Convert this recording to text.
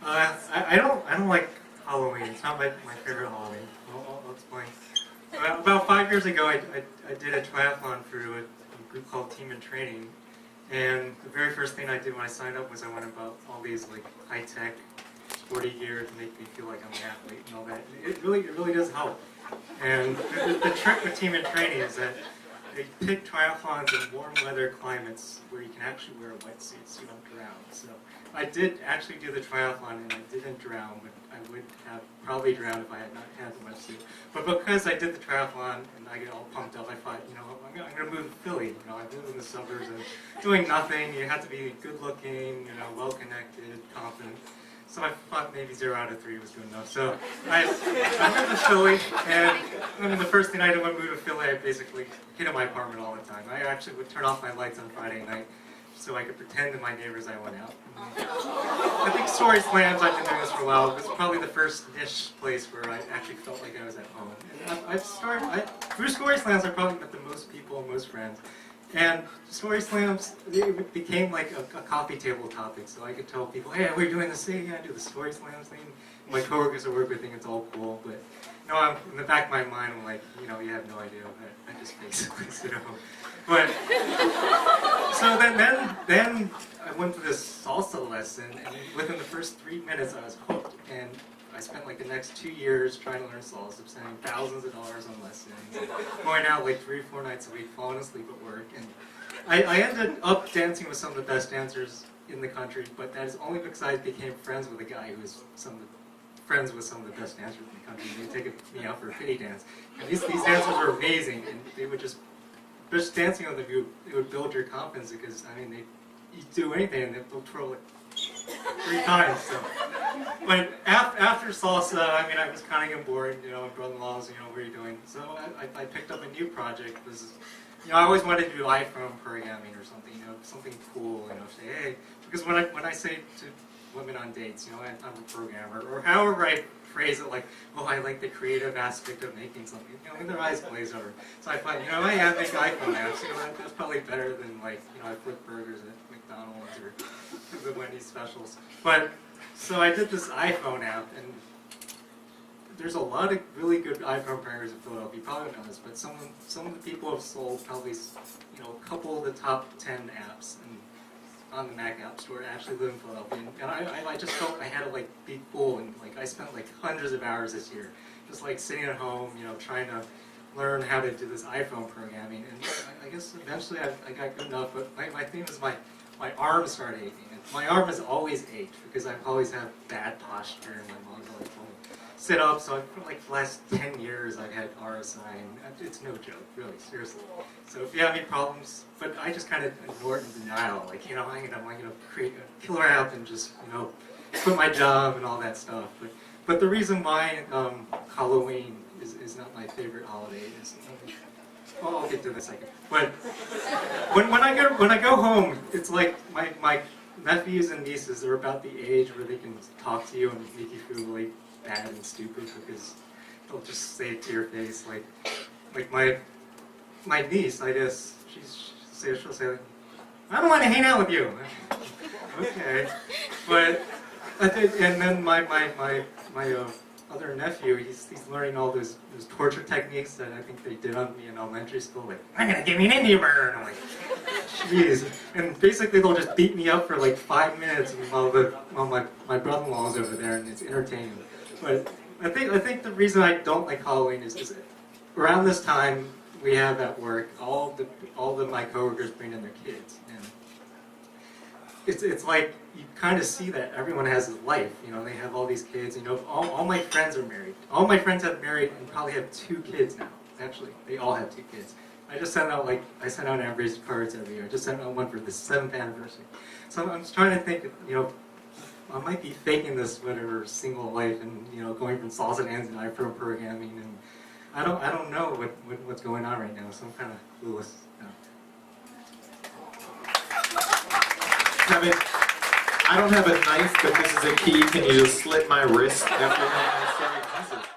I don't like Halloween. It's not my favorite holiday. I'll explain. About 5 years ago, I did a triathlon through a group called Team in Training, and the very first thing I did when I signed up was I went about all these like high-tech, sporty gear to make me feel like I'm an athlete and all that. It really does help. And the trick with Team in Training is that they pick triathlons in warm weather climates where you can actually wear a wetsuit so you don't drown. So I did actually do the triathlon and I didn't drown, but I would have probably drowned if I had not had the wetsuit. But because I did the triathlon and I get all pumped up, I thought, you know, I'm going to move to Philly. You know, I live in the suburbs and doing nothing. You have to be good looking, you know, well connected, confident. So I thought maybe 0 out of 3 was good enough. So I moved to Philly, and I mean, the first thing I did when I moved to Philly, I basically hid in my apartment all the time. I actually would turn off my lights on Friday night so I could pretend to my neighbors I went out. I think StorySlams, I've been doing this for a while, was probably the first niche place where I actually felt like I was at home. And through StorySlams, I probably met the most people and most friends. And StorySlams, it became like a coffee table topic, so I could tell people, hey, we're doing this thing, I do the StorySlams thing. My coworkers at work would think it's all cool, but no, I'm in the back of my mind, I'm like, you know, you have no idea. I just basically sit at home. But so then I went to this salsa lesson, and within the first 3 minutes, I was hooked. And I spent like the next 2 years trying to learn salsa, spending thousands of dollars on lessons, going out like 3 or 4 nights a week, falling asleep at work. And I ended up dancing with some of the best dancers in the country, but that is only because I became friends with a guy who was friends with some of the best dancers in the country. They'd take me out for a pity dance. And these dancers were amazing, and they would just dancing with them, it would build your confidence because, I mean, you do anything and they'll twirl it 3 times. So. But after salsa, I mean, I was kind of getting bored, you know, my brother-in-law's, you know, what are you doing? So I picked up a new project. This is, you know, I always wanted to do iPhone programming or something, you know, something cool, you know, say, hey, because when I say to women on dates, you know, I'm a programmer, or however I phrase it, like, oh, I like the creative aspect of making something, you know, and their eyes glaze over. So I thought, you know, I make iPhone apps, you know, that's probably better than, like, you know, I flip burgers at McDonald's or the Wendy's specials. But, so I did this iPhone app, and there's a lot of really good iPhone programmers in Philadelphia, you probably know this, but some of the people have sold probably, you know, a couple of the top 10 apps on the Mac App Store, actually live in Philadelphia, and I just felt I had to like be cool, and like I spent like hundreds of hours this year, just like sitting at home, you know, trying to learn how to do this iPhone programming, and I guess eventually I got good enough, but my thing was my arms started aching, and my arm has always ached, because I've always had bad posture, and my mom's always told me sit up, so for like the last 10 years I've had RSI, and it's no joke, really, seriously. So if you have any problems, but I just kind of ignore it in denial, like, you know, I'm gonna create a killer app and just, you know, quit my job and all that stuff. But the reason why Halloween is not my favorite holiday is, well, I'll get to that in a second. But when I go home, it's like my nephews and nieces are about the age where they can talk to you and make you feel really bad and stupid, because they'll just say it to your face, like my niece, I guess, she'll say, like, I don't want to hang out with you. Okay, but and then my other nephew, he's learning all those torture techniques that I think they did on me in elementary school. Like, I'm gonna give you an Indian burn. I'm like, jeez. And basically they'll just beat me up for like 5 minutes while my brother-in-law is over there, and it's entertaining. But I think the reason I don't like Halloween is around this time we have at work all my coworkers bring in their kids, and it's like you kind of see that everyone has a life. You know, they have all these kids. You know, all my friends are married. All my friends have married and probably have 2 kids now. Actually, they all have 2 kids. I sent out anniversary cards every year. I just sent out one for the 7th anniversary. So I'm just trying to think, you know, I might be faking this whatever single life and, you know, going from salsa dancing to iPhone programming, and I don't know what's going on right now, so I'm kind of clueless. I don't have a knife, but this is a key. Can you just slit my wrist after that?